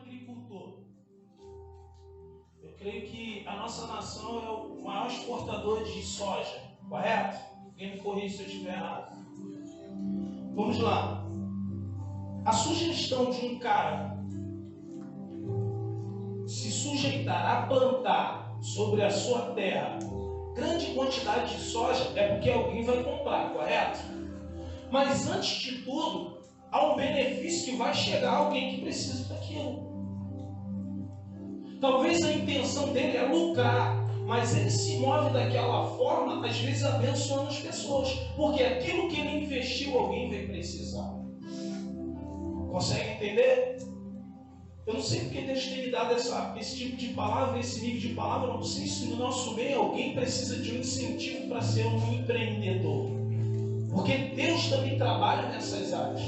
agricultor. Eu creio que a nossa nação é o maior exportador de soja, correto? Quem me corrige se eu estiver errado. Vamos lá. A sugestão de um cara se sujeitar a plantar sobre a sua terra grande quantidade de soja é porque alguém vai comprar, correto? Mas antes de tudo, há um benefício que vai chegar a alguém que precisa daquilo. Talvez a intenção dele é lucrar, mas ele se move daquela forma, às vezes abençoando as pessoas, porque aquilo que ele investiu, alguém vai precisar. Consegue entender? Eu não sei porque Deus tem me dado esse tipo de palavra, esse nível de palavra. Eu não sei se no nosso meio alguém precisa de um incentivo para ser um empreendedor. Porque Deus também trabalha nessas áreas.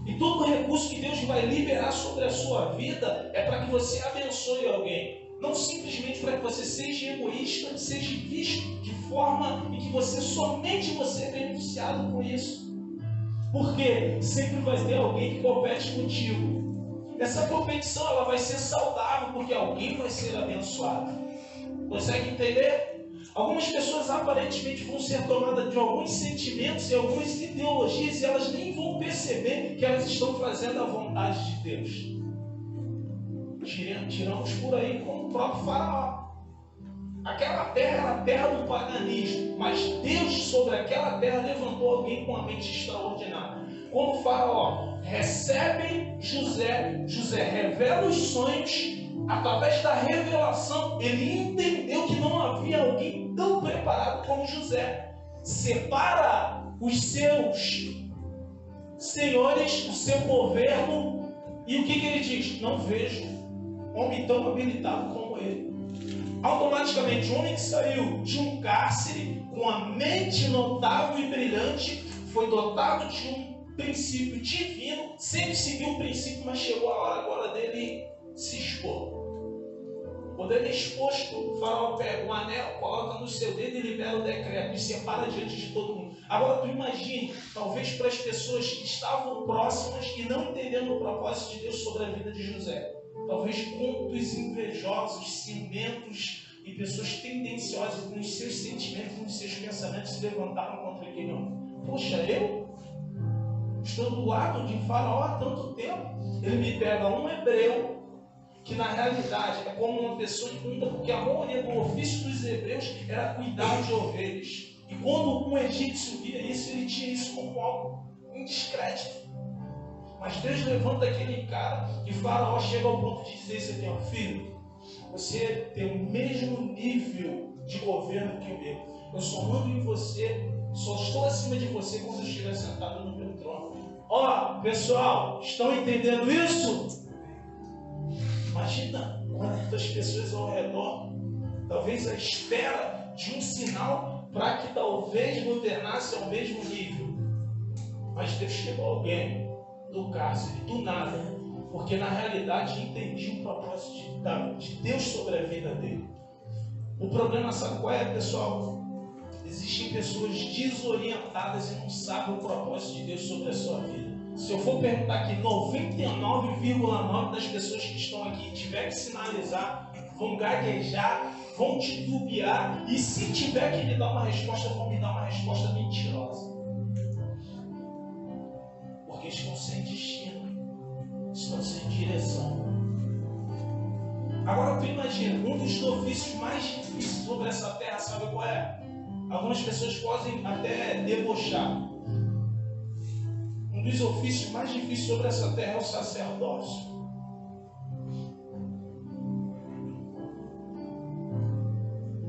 E todo recurso que Deus vai liberar sobre a sua vida é para que você abençoe alguém. Não simplesmente para que você seja egoísta, seja visto de forma em que somente você é beneficiado com isso. Porque sempre vai ter alguém que compete contigo. Essa competição ela vai ser saudável porque alguém vai ser abençoado. Consegue entender? Algumas pessoas aparentemente vão ser tomadas de alguns sentimentos e algumas ideologias e elas nem vão perceber que elas estão fazendo a vontade de Deus. Tiramos por aí como o próprio Faraó. Aquela terra era a terra do paganismo, mas Deus sobre aquela terra levantou alguém com uma mente extraordinária. Quando o Faraó recebe José, José revela os sonhos. Através da revelação, ele entendeu que não havia alguém tão preparado como José. Separa os seus senhores, o seu governo, e o que ele diz? Não vejo homem tão habilitado como ele. Automaticamente, o homem que saiu de um cárcere com a mente notável e brilhante foi dotado de um princípio divino, sempre seguiu o princípio, mas chegou a hora agora dele se expor. Quando ele é exposto, o Faraó pega um anel, coloca no seu dedo e libera o decreto e separa diante de todo mundo. Agora tu imagine, talvez para as pessoas que estavam próximas e não entendendo o propósito de Deus sobre a vida de José. Talvez contos invejosos, ciumentos e pessoas tendenciosas com os seus sentimentos, com os seus pensamentos se levantaram contra aquele homem. Poxa, eu estou do lado de Faraó há tanto tempo. Ele me pega um hebreu, que na realidade é como uma pessoa imunda, porque a maioria do ofício dos hebreus era cuidar de ovelhas. E quando um egípcio via isso, ele tinha isso como algo indiscreto. Mas Deus levanta aquele cara e Faraó chega ao ponto de dizer isso aqui, filho, você tem o mesmo nível de governo que o meu. Eu só mando em você, só estou acima de você quando eu estiver sentado no meu trono. Ó, pessoal, estão entendendo isso? Imagina quantas pessoas ao redor, talvez à espera de um sinal para que talvez governasse ao mesmo nível. Mas Deus chegou alguém do cárcere, do nada, porque na realidade entendia o propósito de Deus sobre a vida dele. O problema, sabe qual é, pessoal? Existem pessoas desorientadas e não sabem o propósito de Deus sobre a sua vida. Se eu for perguntar aqui, 99,9% das pessoas que estão aqui tiver que sinalizar, vão gaguejar, vão titubear, e se tiver que me dar uma resposta, vão me dar uma resposta mentirosa. Porque estão sem destino, estão sem direção. Agora tu imagina, um dos ofícios mais difíceis sobre essa terra, sabe qual é? Algumas pessoas podem até debochar. Um dos ofícios mais difíceis sobre essa terra é o sacerdócio.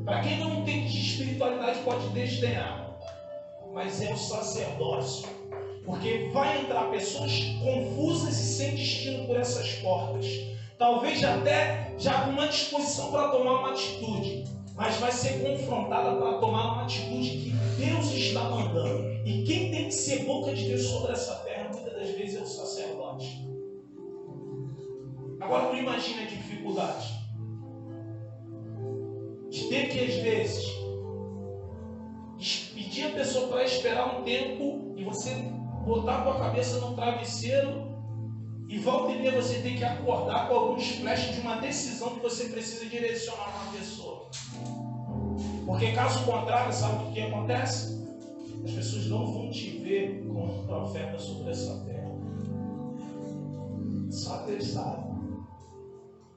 Para quem não entende de espiritualidade pode desdenhar, mas é o sacerdócio. Porque vai entrar pessoas confusas e sem destino por essas portas. Talvez até já com uma disposição para tomar uma atitude, mas vai ser confrontada para tomar uma atitude que Deus está mandando. E quem tem que ser boca de Deus sobre essa terra, muitas das vezes é o sacerdote. Agora tu imagina a dificuldade de ter que às vezes pedir a pessoa para esperar um tempo e você botar a tua cabeça no travesseiro E volta e meia você tem que acordar com alguns flashes de uma decisão que você precisa direcionar uma pessoa. Porque caso contrário, sabe o que acontece? As pessoas não vão te ver como um profeta sobre essa terra. Só Deus sabe.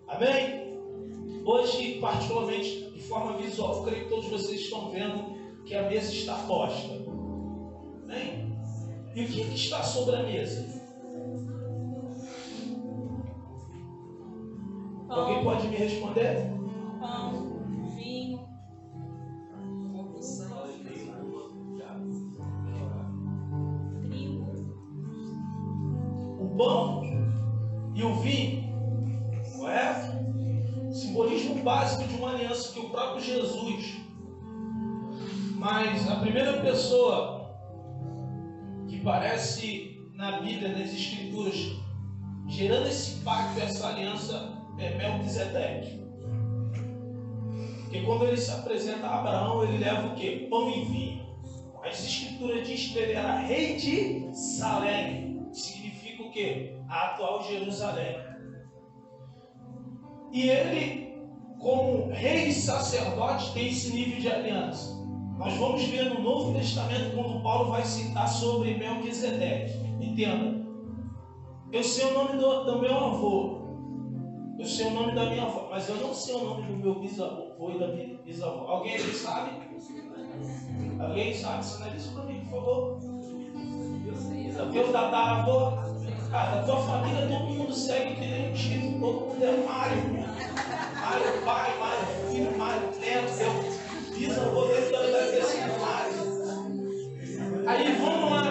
Amém? Hoje, particularmente, de forma visual, eu creio que todos vocês estão vendo que a mesa está posta. Amém? E o que está sobre a mesa? Pão. Alguém pode me responder? Pão, vinho, trigo. O pão e o vinho, correto? Simbolismo básico de uma aliança que o próprio Jesus. Mas a primeira pessoa que aparece na Bíblia, nas Escrituras, gerando esse pacto, essa aliança, é Melquisedeque. Porque quando ele se apresenta a Abraão, ele leva o quê? Pão e vinho. As Escrituras dizem que ele era rei de Salém. Significa o quê? A atual Jerusalém. E ele, como rei e sacerdote, tem esse nível de aliança. Nós vamos ver no Novo Testamento, quando Paulo vai citar sobre Melquisedeque. Entenda, eu sei o nome do meu avô, eu sei o nome da minha avó, mas eu não sei o nome do meu bisavô e da minha bisavó. Alguém aqui sabe? Alguém sabe? Sinaliza para mim, por favor. O teu tataravô? Da tua família todo mundo segue que nem um título, todo mundo é Mário. Mário pai, Mário filho, Mário neto, teu bisavô dele também vai ter sido Mário. Aí vamos lá.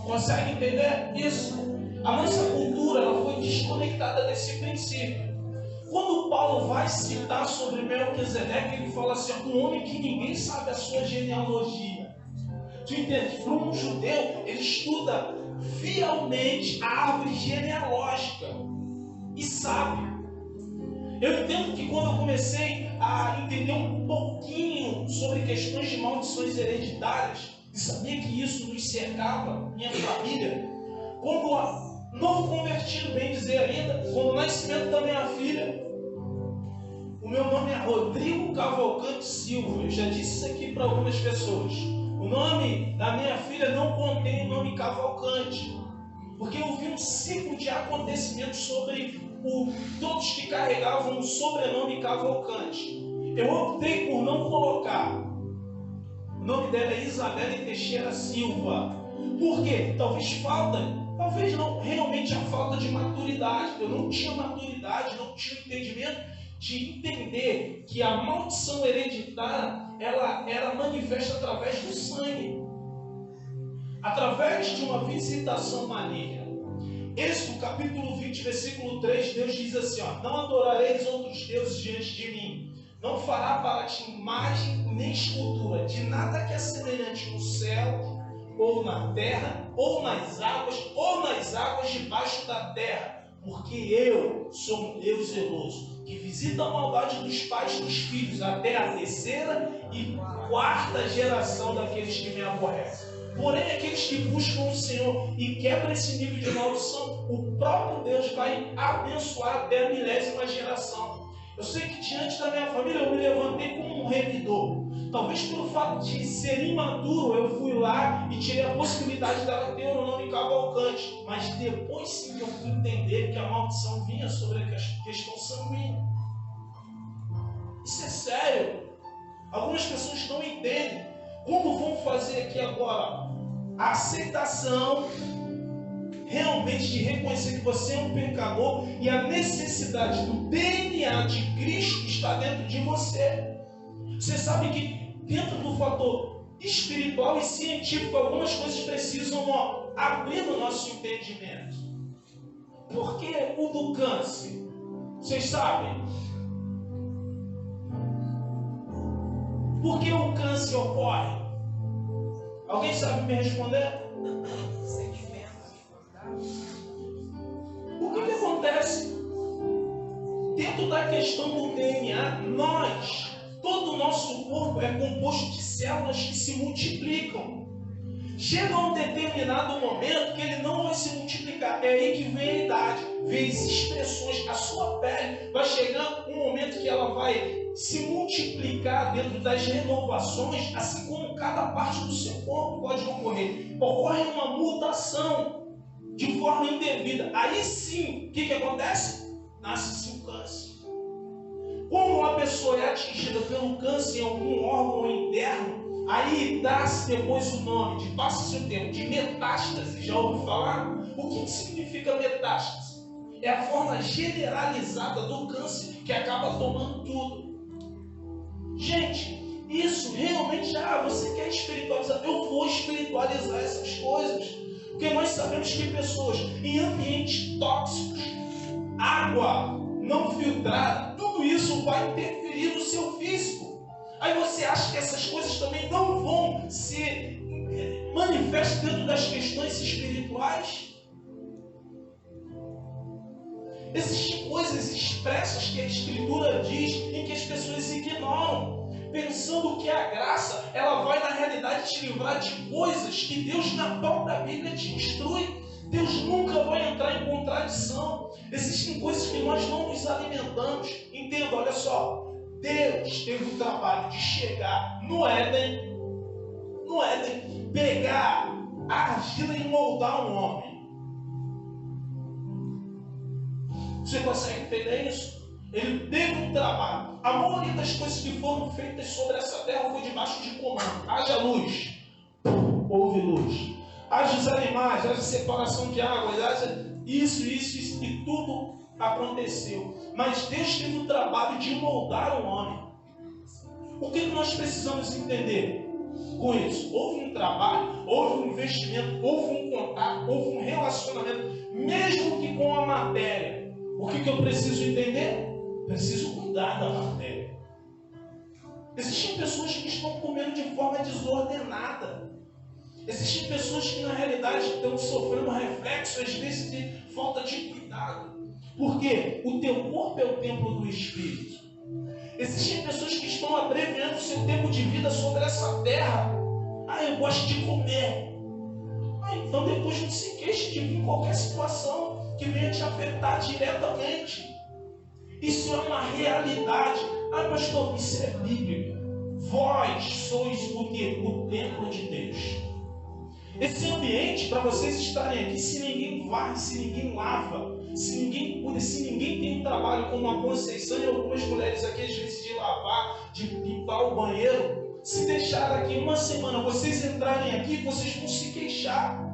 Consegue entender isso? A nossa cultura ela foi desconectada desse princípio. Quando Paulo vai citar sobre Melquisedeque, ele fala assim: um homem que ninguém sabe a sua genealogia. Tu entende? Para um judeu, ele estuda fielmente a árvore genealógica e sabe. Eu entendo que quando eu comecei a entender um pouquinho sobre questões de maldições hereditárias, e sabia que isso nos cercava, minha família, quando novo convertido, bem dizer ainda, quando o nascimento da minha filha, o meu nome é Rodrigo Cavalcante Silva. Eu já disse isso aqui para algumas pessoas. O nome da minha filha não contém o nome Cavalcante, porque eu vi um ciclo de acontecimentos sobre todos que carregavam o sobrenome Cavalcante. Eu optei por não colocar. O nome dela é Isabela Teixeira Silva. Por quê? Talvez não, realmente a falta de maturidade. Eu não tinha maturidade, não tinha entendimento de entender que a maldição hereditária ela era manifesta através do sangue, através de uma visitação maligna. Êxodo capítulo 20, versículo 3, Deus diz assim: não adorareis outros deuses diante de mim, não fará para ti imagem nem escultura de nada que é semelhante no céu, ou na terra, ou nas águas debaixo da terra, porque eu sou um Deus zeloso, que visita a maldade dos pais dos filhos, até a terceira e quarta geração daqueles que me aborrecem. Porém, aqueles que buscam o Senhor e quebram esse nível de maldição, o próprio Deus vai abençoar até a 10ª geração. Eu sei que diante da minha família eu me levantei como um remidor. Talvez pelo fato de ser imaturo, eu fui lá e tirei a possibilidade dela ter o nome Cavalcante. Mas depois sim que eu fui entender que a maldição vinha sobre a questão sanguínea. Isso é sério. Algumas pessoas não entendem. Como vão fazer aqui agora a aceitação realmente de reconhecer que você é um pecador e a necessidade do DNA de Cristo está dentro de você. Você sabe que dentro do fator espiritual e científico algumas coisas precisam abrir no nosso entendimento. Por que o do câncer? Vocês sabem? Por que o câncer ocorre? Alguém sabe me responder? O que acontece? Dentro da questão do DNA, todo o nosso corpo é composto de células que se multiplicam. Chega a um determinado momento que ele não vai se multiplicar. É aí que vem a idade, vem as expressões. A sua pele vai chegar um momento que ela vai se multiplicar dentro das renovações, assim como cada parte do seu corpo pode ocorrer. Ocorre uma mutação de forma indevida. Aí sim, o que acontece? Nasce-se um câncer. Como uma pessoa é atingida pelo câncer em algum órgão interno, aí dá-se depois o nome, passa-se o termo de metástase. Já ouviu falar? O que significa metástase? É a forma generalizada do câncer que acaba tomando tudo. Gente, isso realmente, você quer espiritualizar? Eu vou espiritualizar essas coisas. Porque nós sabemos que pessoas em ambientes tóxicos, água não filtrada, tudo isso vai interferir no seu físico. Aí você acha que essas coisas também não vão se manifestar dentro das questões espirituais? Existem coisas expressas que a Escritura diz em que as pessoas ignoram, pensando que a graça ela vai na realidade te livrar de coisas que Deus na própria Bíblia te instrui. Deus nunca vai entrar em contradição. Existem coisas que nós não nos alimentamos. Entenda, olha só. Deus teve o trabalho de chegar no Éden, pegar a argila e moldar um homem. Você consegue entender isso? Ele teve um trabalho. A maioria das coisas que foram feitas sobre essa terra foi debaixo de comando. Haja luz, houve luz. Haja os animais, haja separação de águas, haja isso, e tudo aconteceu. Mas Deus teve o trabalho de moldar o homem. O que nós precisamos entender com isso? Houve um trabalho, houve um investimento, houve um contato, houve um relacionamento, mesmo que com a matéria. O que eu preciso entender? Preciso cuidar da matéria. Existem pessoas que estão comendo de forma desordenada. Existem pessoas que na realidade estão sofrendo reflexo, às vezes, de falta de cuidado. Porque o teu corpo é o templo do Espírito. Existem pessoas que estão abreviando o seu tempo de vida sobre essa terra. Eu gosto de comer. Então depois não se queixe de vir qualquer situação que venha te afetar diretamente. Isso é uma realidade. Pastor, isso é bíblico. Vós sois o quê? O templo de Deus. Esse ambiente, para vocês estarem aqui, se ninguém varre, se ninguém lava, se ninguém cuida, se ninguém tem um trabalho como a Conceição e algumas mulheres aqui, às vezes, de lavar, de limpar o banheiro, se deixar aqui uma semana, vocês entrarem aqui, vocês vão se queixar.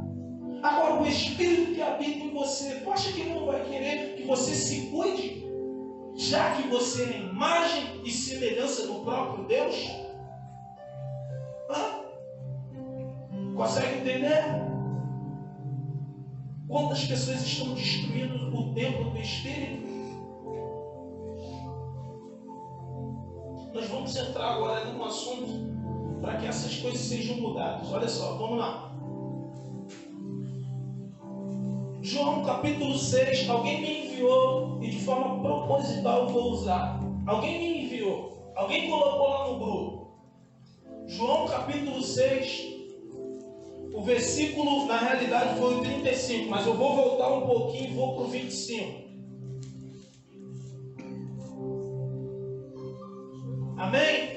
Agora, o Espírito que habita em você, tu acha que ele não vai querer que você se cuide? Já que você é imagem e semelhança do próprio Deus? Consegue entender? Quantas pessoas estão destruindo o templo do Espírito? Nós vamos entrar agora num assunto para que essas coisas sejam mudadas. Olha só, vamos lá. João capítulo 6, alguém me enviou e de forma proposital eu vou usar. Alguém me enviou, alguém colocou lá no grupo. João capítulo 6, o versículo na realidade foi o 35, mas eu vou voltar um pouquinho e vou para o 25. Amém?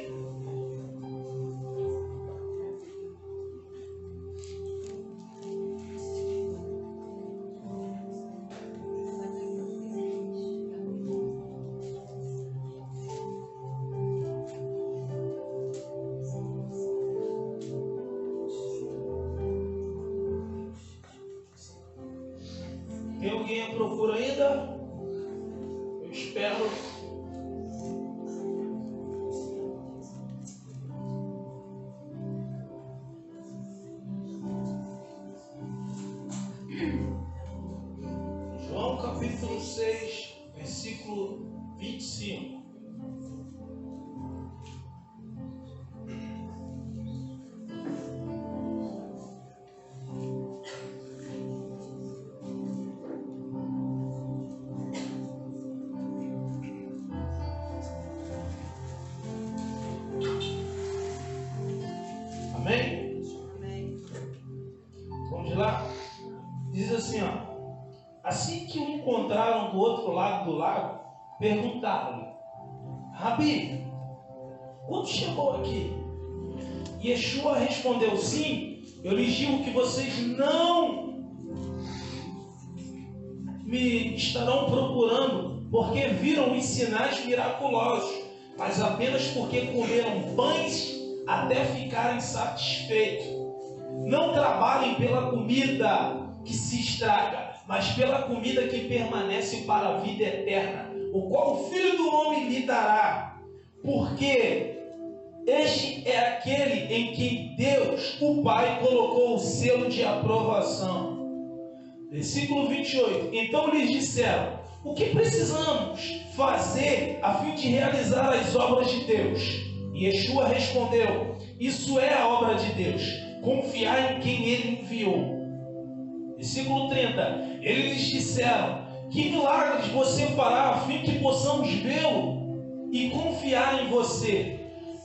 Tem alguém à procura ainda? Eu espero. João capítulo 6, versículo 25. Amém? encontraram do outro lado do lago, perguntaram-lhe: Rabi, quando chegou aqui? E Yeshua respondeu: sim, eu lhes digo que vocês não me estarão procurando porque viram os sinais miraculosos, mas apenas porque comeram pães até ficarem satisfeitos. Não trabalhem pela comida que se estraga, mas pela comida que permanece para a vida eterna, o qual o Filho do Homem lhe dará, porque este é aquele em que Deus, o Pai, colocou o selo de aprovação. Versículo 28. Então lhes disseram: o que precisamos fazer a fim de realizar as obras de Deus? E Yeshua respondeu: isso é a obra de Deus, confiar em quem Ele enviou. Versículo 30. Eles lhes disseram: que milagres você fará a fim que possamos vê-lo e confiar em você?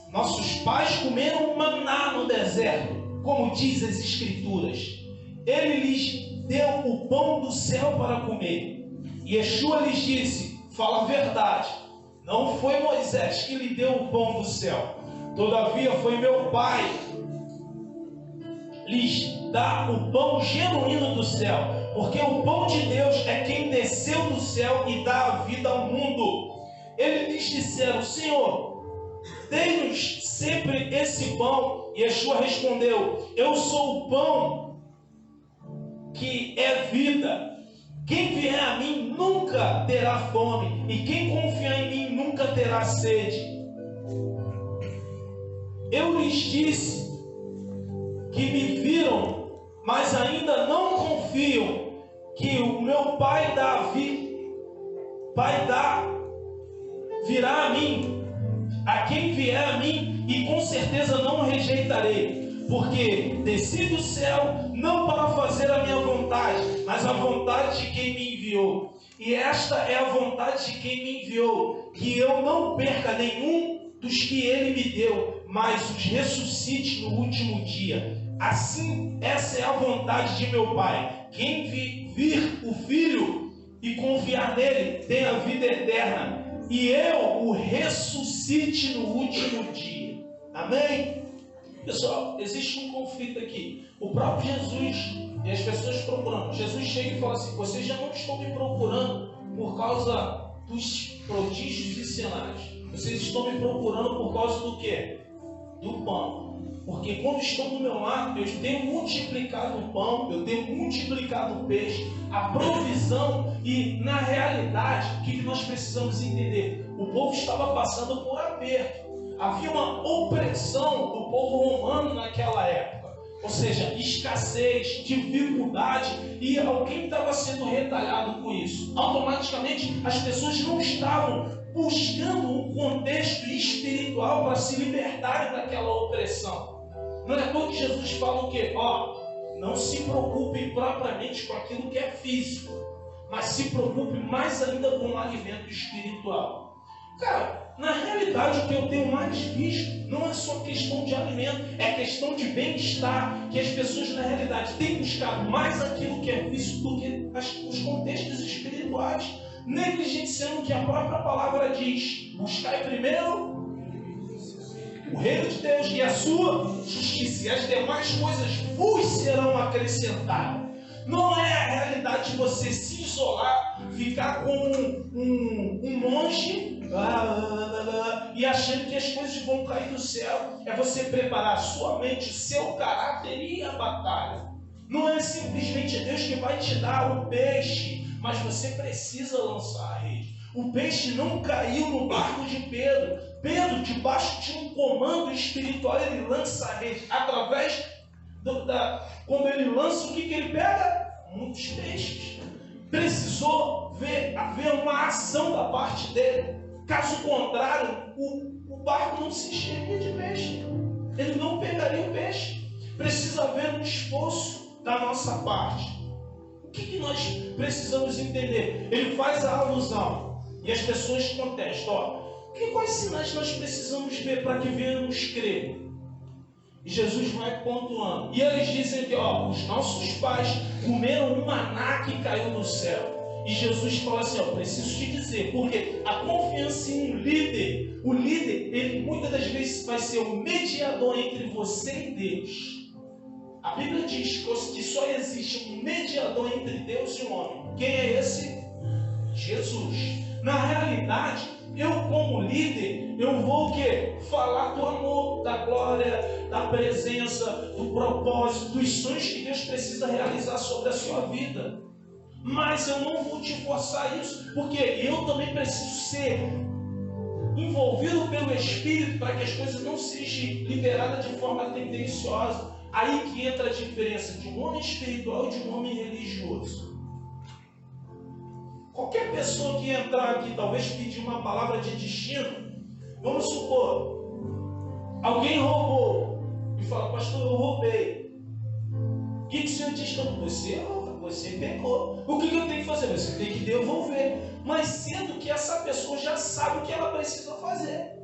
Nossos pais comeram maná no deserto, como diz as Escrituras. Ele lhes deu o pão do céu para comer. E Yeshua lhes disse: fala a verdade, não foi Moisés que lhe deu o pão do céu, todavia foi meu Pai lhes dá o pão genuíno do céu, porque o pão de Deus é quem desceu do céu e dá a vida ao mundo. Eles lhes disseram: Senhor, dê-nos sempre esse pão. E Yeshua respondeu: eu sou o pão que é vida. Quem vier a mim nunca terá fome, e quem confiar em mim nunca terá sede. Eu lhes disse que me viram, mas ainda não confiam, que o meu Pai virá a mim, a quem vier a mim, e com certeza não o rejeitarei, porque desci do céu não para fazer a minha vontade, mas a vontade de quem me enviou. E esta é a vontade de quem me enviou, que eu não perca nenhum dos que ele me deu, mas os ressuscite no último dia. Assim, essa é a vontade de meu Pai. Quem vir o Filho e confiar nele tem a vida eterna, e eu o ressuscite no último dia. Amém? Pessoal, existe um conflito aqui. O próprio Jesus e as pessoas procurando. Jesus chega e fala assim: vocês já não estão me procurando por causa dos prodígios e sinais. Vocês estão me procurando por causa do quê? Do pão. Porque quando estão do meu lado, eu tenho multiplicado o pão, eu tenho multiplicado o peixe, a provisão. E na realidade, o que nós precisamos entender? O povo estava passando por aperto. Havia uma opressão do povo romano naquela época. Ou seja, escassez, dificuldade, e alguém estava sendo retalhado com isso. Automaticamente as pessoas não estavam buscando um contexto espiritual para se libertarem daquela opressão. Não é todo que Jesus fala o quê? Não se preocupem propriamente com aquilo que é físico, mas se preocupe mais ainda com o alimento espiritual. Cara, na realidade o que eu tenho mais visto não é só questão de alimento, é questão de bem-estar, que as pessoas na realidade têm buscado mais aquilo que é físico do que os contextos espirituais, negligenciando que a própria palavra diz: buscai primeiro o reino de Deus e a sua justiça, e as demais coisas vos serão acrescentadas. Não é a realidade de você se isolar, ficar como um monge e achando que as coisas vão cair do céu. É você preparar a sua mente, o seu caráter e a batalha. Não é simplesmente Deus que vai te dar o peixe, mas você precisa lançar a rede. O peixe não caiu no barco de Pedro. Pedro, debaixo de um comando espiritual, ele lança a rede. Através quando ele lança, o que ele pega? Muitos peixes. Precisou haver uma ação da parte dele. Caso contrário, o barco não se encheria de peixe. Ele não pegaria o peixe. Precisa haver um esforço da nossa parte. O que nós precisamos entender? Ele faz a alusão e as pessoas contestam: quais sinais nós precisamos ver para que venhamos crer? E Jesus vai pontuando. E eles dizem que os nossos pais comeram um maná que caiu do céu. E Jesus fala assim, ó, preciso te dizer, porque a confiança em um líder, o líder, ele muitas das vezes vai ser o mediador entre você e Deus. A Bíblia diz que só existe um mediador entre Deus e o homem. Quem é esse? Jesus. Na realidade, eu como líder, eu vou o quê? Falar do amor, da glória, da presença, do propósito, dos sonhos que Deus precisa realizar sobre a sua vida. Mas eu não vou te forçar isso, porque eu também preciso ser envolvido pelo Espírito para que as coisas não sejam liberadas de forma tendenciosa. Aí que entra a diferença de um homem espiritual e de um homem religioso. Qualquer pessoa que entrar aqui, talvez pedir uma palavra de destino, vamos supor, alguém roubou e fala, pastor, eu roubei. O que o senhor diz? Você rouba, você pecou. O que eu tenho que fazer? Você tem que devolver. Mas sendo que essa pessoa já sabe o que ela precisa fazer.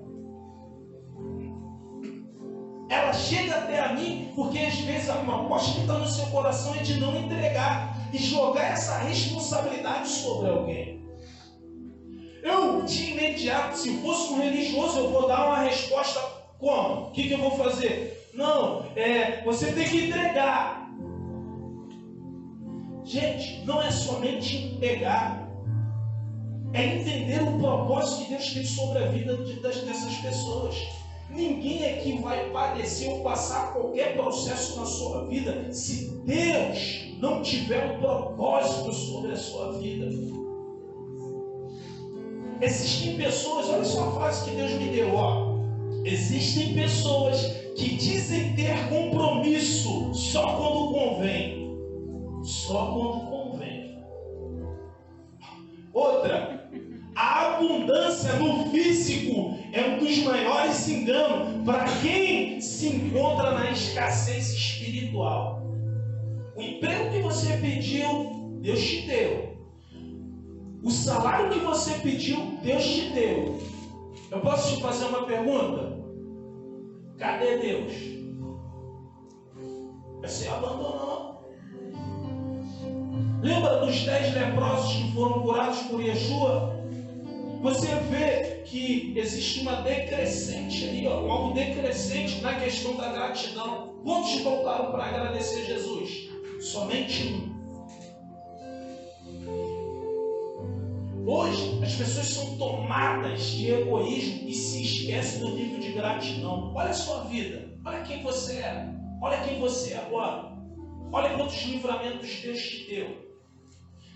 Ela chega até a mim porque às vezes a proposta que está no seu coração é de não entregar e jogar essa responsabilidade sobre alguém. Eu, de imediato, se fosse um religioso, eu vou dar uma resposta como? O que eu vou fazer? Não, você tem que entregar. Gente, não é somente entregar, é entender o propósito que Deus tem sobre a vida dessas pessoas. Ninguém aqui vai padecer ou passar qualquer processo na sua vida se Deus não tiver um propósito sobre a sua vida. Existem pessoas, olha só a frase que Deus me deu, ó. Existem pessoas que dizem ter compromisso só quando convém. Só quando convém. Outra. A abundância no físico é um dos maiores enganos para quem se encontra na escassez espiritual. O emprego que você pediu, Deus te deu. O salário que você pediu, Deus te deu. Eu posso te fazer uma pergunta? Cadê Deus? Você abandonou. Lembra dos 10 leprosos que foram curados por Yeshua? Você vê que existe uma decrescente aí, ó, algo decrescente na questão da gratidão. Quantos voltaram para agradecer Jesus? Somente um. Hoje, as pessoas são tomadas de egoísmo e se esquecem do nível de gratidão. Olha a sua vida, olha quem você é, olha quem você é agora, olha quantos livramentos Deus te deu.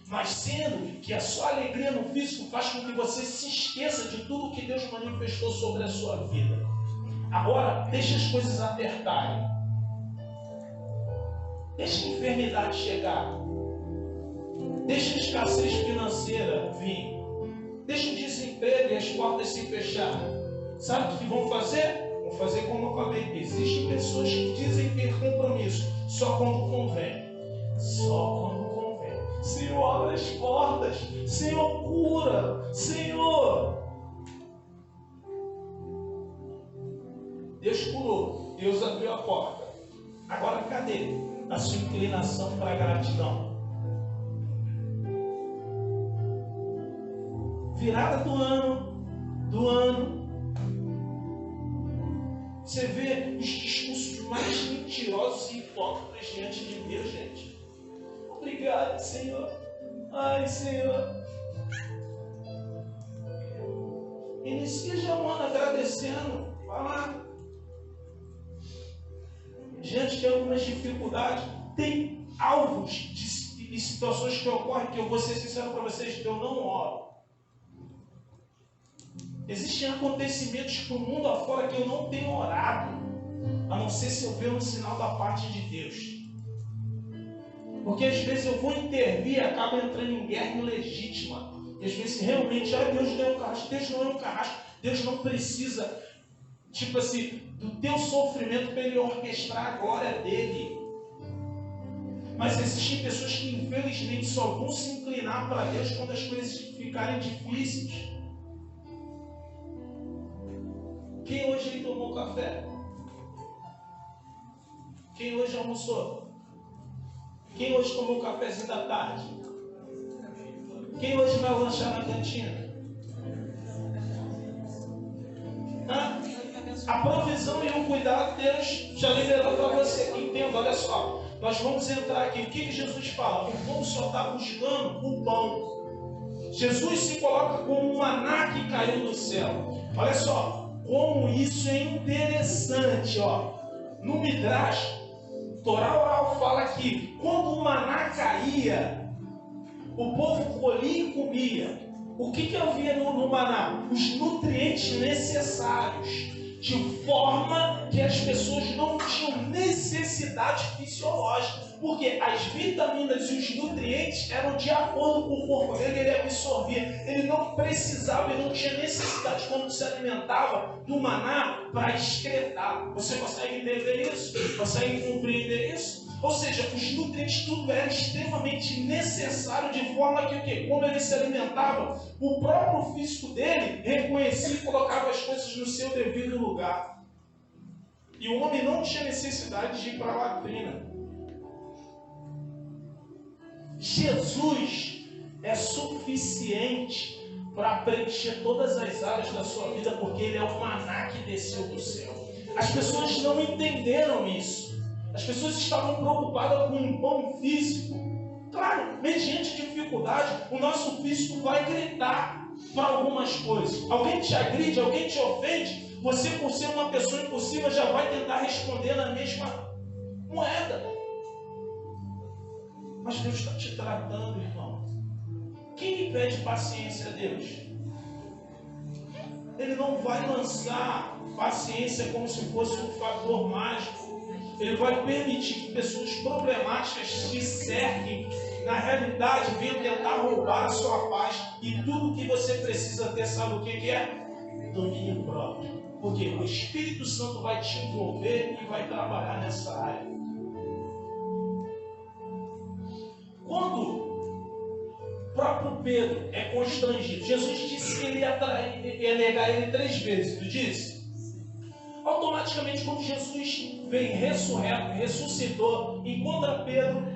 Mas sendo que a sua alegria no físico faz com que você se esqueça de tudo que Deus manifestou sobre a sua vida. Agora, deixa as coisas apertarem. Deixa a enfermidade chegar. Deixa a escassez financeira vir. Deixa o desemprego e as portas se fechar. Sabe o que vão fazer? Vão fazer como eu falei. Existem pessoas que dizem ter compromisso só quando convém. Só quando convém. Senhor, abre as portas. Senhor, cura. Senhor. Deus curou. Deus abriu a porta. Agora cadê a sua inclinação para a gratidão? Virada do ano. Você vê os discursos mais mentirosos e hipócritas diante de Deus, gente. Obrigado, Senhor. Ai, Senhor. Inicia já o ano agradecendo. Vai lá. Diante de algumas dificuldades, tem alvos de situações que ocorrem que eu vou ser sincero para vocês, que eu não oro. Existem acontecimentos para o mundo afora que eu não tenho orado, a não ser se eu ver um sinal da parte de Deus. Porque às vezes eu vou intervir e acabo entrando em guerra ilegítima. E às vezes realmente, Deus não é um carrasco, Deus não é um carrasco, Deus não precisa, tipo assim, do teu sofrimento para Ele orquestrar a glória dEle. Mas existem pessoas que infelizmente só vão se inclinar para Deus quando as coisas ficarem difíceis. Quem hoje tomou café? Quem hoje almoçou? Quem hoje tomou o cafezinho da tarde? Quem hoje vai lanchar na cantina? A provisão e o cuidado Deus já liberou para você. Entenda, olha só. Nós vamos entrar aqui. O que Jesus fala? O povo só está buscando o pão. Jesus se coloca como um maná que caiu do céu. Olha só, como isso é interessante. Ó. No Midrash, Torá Oral fala que quando o maná caía, o povo colhia e comia. O que havia no maná? Os nutrientes necessários. De forma que as pessoas não tinham necessidade fisiológica. Porque as vitaminas e os nutrientes eram de acordo com o corpo dele, ele absorvia. Ele não precisava, ele não tinha necessidade quando se alimentava do maná para excretar. Você consegue entender isso? Consegue compreender isso? Ou seja, os nutrientes, tudo era extremamente necessário, de forma que, como ele se alimentava, o próprio físico dele reconhecia e colocava as coisas no seu devido lugar. E o homem não tinha necessidade de ir para a latrina. Jesus é suficiente para preencher todas as áreas da sua vida, porque ele é o maná que desceu do céu. As pessoas não entenderam isso. As pessoas estavam preocupadas com um pão físico. Claro, mediante dificuldade, o nosso físico vai gritar para algumas coisas. Alguém te agride, alguém te ofende, você, por ser uma pessoa impulsiva, já vai tentar responder na mesma moeda. Mas Deus está te tratando, irmão. Quem lhe pede paciência a Deus? Ele não vai lançar paciência como se fosse um fator mágico. Ele vai permitir que pessoas problemáticas te cerquem, na realidade, venham tentar roubar a sua paz. E tudo que você precisa ter, sabe o que é? Domínio próprio. Porque o Espírito Santo vai te envolver e vai trabalhar nessa área. Quando o próprio Pedro é constrangido, Jesus disse que ele ia negar ele 3 vezes, não disse? Automaticamente, quando Jesus vem ressurreto, ressuscitou, encontra Pedro,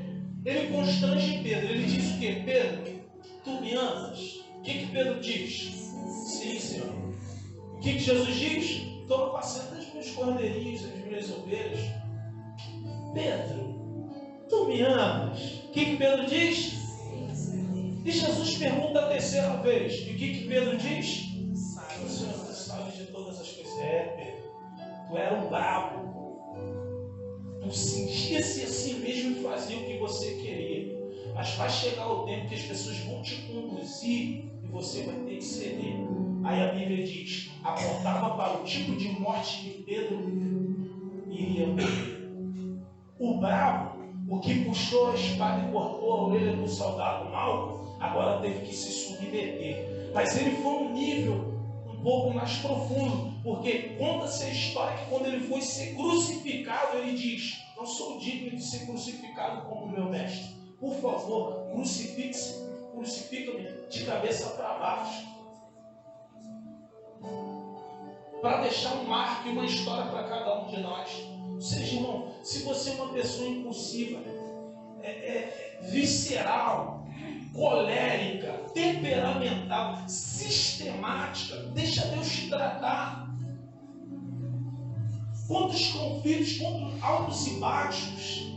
ele constrange Pedro. Ele diz o quê? Pedro, tu me amas? O que Pedro diz? Sim, Senhor. O que Jesus diz? Estou apacentando os meus cordeirinhos, as minhas ovelhas. Pedro, tu me amas? O que Pedro diz? E Jesus pergunta a 3ª vez. E o que Pedro diz? O Senhor sabe de todas as coisas. Pedro. Tu era um brabo. Tu sentia-se assim mesmo e fazia o que você queria. Mas vai chegar o tempo que as pessoas vão te conduzir e você vai ter que ceder. Aí a Bíblia diz, apontava para o tipo de morte que Pedro iria morrer. O brabo, o que puxou a espada e cortou a orelha do soldado mau, agora teve que se submeter. Mas ele foi um nível um pouco mais profundo, porque conta-se a história que quando ele foi ser crucificado, ele diz, não sou digno de ser crucificado como meu mestre. Por favor, crucifica-me de cabeça para baixo. Para deixar um marco e uma história para cada um de nós. Ou seja, irmão, se você é uma pessoa impulsiva, visceral, colérica, temperamental, sistemática, deixa Deus te tratar. Quantos conflitos, quantos altos e baixos,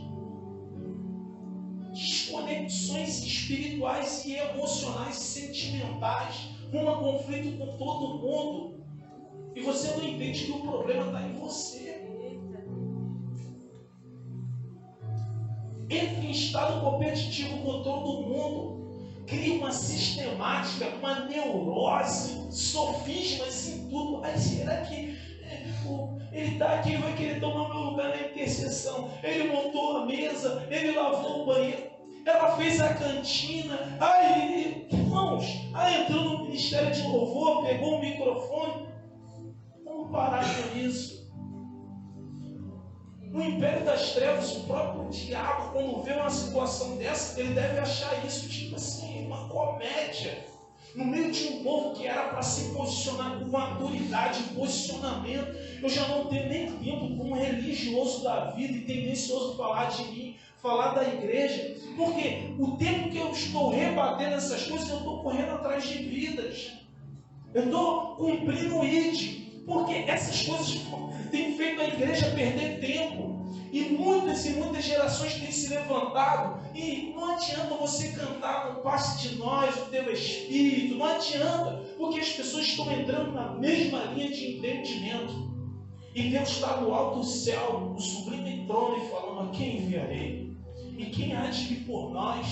desconexões espirituais e emocionais e sentimentais, conflito com todo mundo, e você não entende que o problema está em você. Entra em estado competitivo com todo mundo, cria uma sistemática, uma neurose, sofismas em tudo. Aí será que ele está aqui, ele vai querer tomar meu lugar na intercessão? Ele montou a mesa, ele lavou o banheiro, ela fez a cantina. Aí, irmãos, entrou no ministério de louvor, pegou o microfone. Vamos parar com isso. No império das trevas, o próprio diabo, quando vê uma situação dessa, ele deve achar isso tipo assim, uma comédia. No meio de um povo que era para se posicionar com maturidade, posicionamento. Eu já não tenho nem tempo com um religioso da vida e tendencioso falar de mim, falar da igreja, porque o tempo que eu estou rebatendo essas coisas, eu estou correndo atrás de vidas. Eu estou cumprindo o ID, porque essas coisas têm feito a igreja perder tempo. E muitas gerações têm se levantado. E não adianta você cantar no passe de nós, o teu espírito. Não adianta, porque as pessoas estão entrando na mesma linha de entendimento. E Deus está no alto céu, no sublime trono, e falando: a quem enviarei? E quem há de vir por nós?